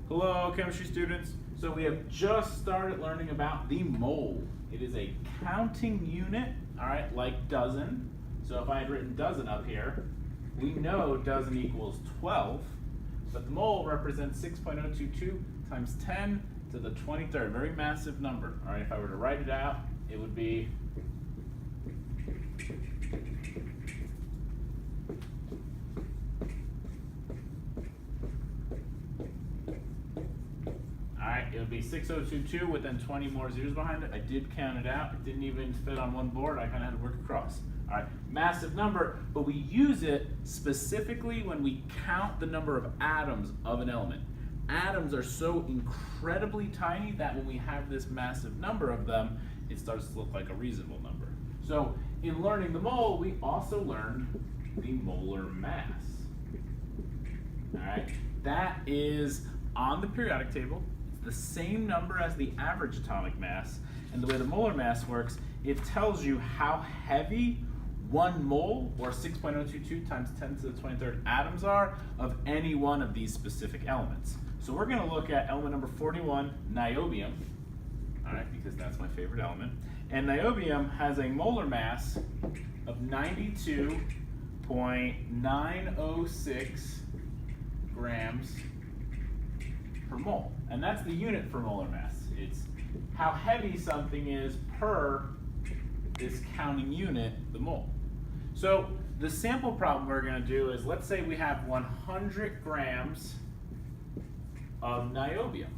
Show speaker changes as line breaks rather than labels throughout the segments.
Hello, chemistry students. So we have just started learning about the mole. It is a counting unit, all right, like dozen. So if I had written dozen up here, we know dozen equals 12, but the mole represents 6.022 times 10 to the 23rd, very massive number. All right, if I were to write it out, it would be it would be 6022 with then 20 more zeros behind it. I did count it out. It didn't even fit on one board. I kind of had to work across. All right, massive number, but we use it specifically when we count the number of atoms of an element. Atoms are so incredibly tiny that when we have this massive number of them, it starts to look like a reasonable number. So in learning the mole, we also learned the molar mass. All right, that is on the periodic table. The same number as the average atomic mass, and the way the molar mass works, it tells you how heavy 1 mole, or 6.022 times 10 to the 23rd atoms are of any one of these specific elements. So we're going to look at element number 41, niobium, all right, because that's my favorite element. And niobium has a molar mass of 92.906 grams per mole. And that's the unit for molar mass. It's how heavy something is per this counting unit, the mole. So the sample problem we're going to do is, let's say we have 100 grams of niobium.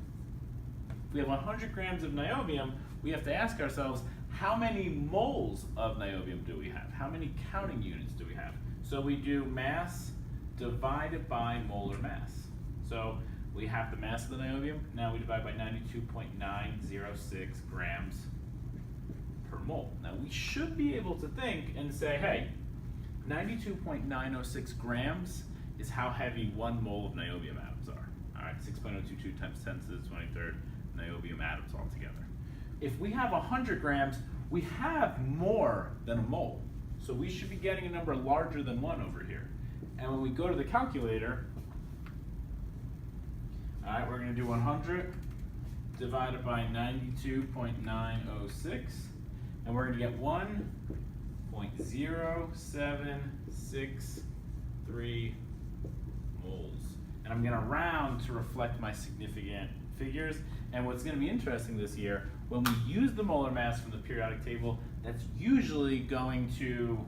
If we have 100 grams of niobium, we have to ask ourselves, how many moles of niobium do we have? How many counting units do we have? So we do mass divided by molar mass. So we have the mass of the niobium. Now we divide by 92.906 grams per mole. Now we should be able to think and say, hey, 92.906 grams is how heavy 1 mole of niobium atoms are. All right, 6.022 times 10 to the 23rd niobium atoms altogether. If we have 100 grams, we have more than a mole. So we should be getting a number larger than 1 over here. And when we go to the calculator, all right, we're going to do 100 divided by 92.906, and we're going to get 1.0763 moles. And I'm going to round to reflect my significant figures. And what's going to be interesting this year, when we use the molar mass from the periodic table, that's usually going to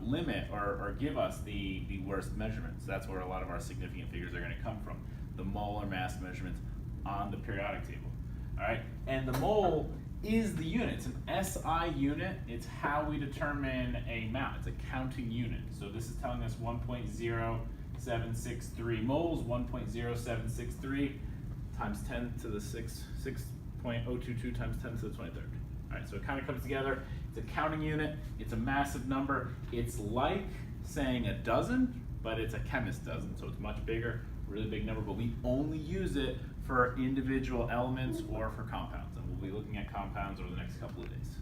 limit or give us the worst measurements. That's where a lot of our significant figures are going to come from. The molar mass measurements on the periodic table. All right, and the mole is the unit. It's an SI unit. It's how we determine a amount. It's a counting unit. So this is telling us 1.0763 moles. 1.0763 times 10 to the 6.022 times 10 to the 23rd. All right, so it kind of comes together. It's a counting unit. It's a massive number. It's like saying a dozen, but it's a chemist dozen, so it's much bigger. Really big number, but we only use it for individual elements or for compounds, and we'll be looking at compounds over the next couple of days.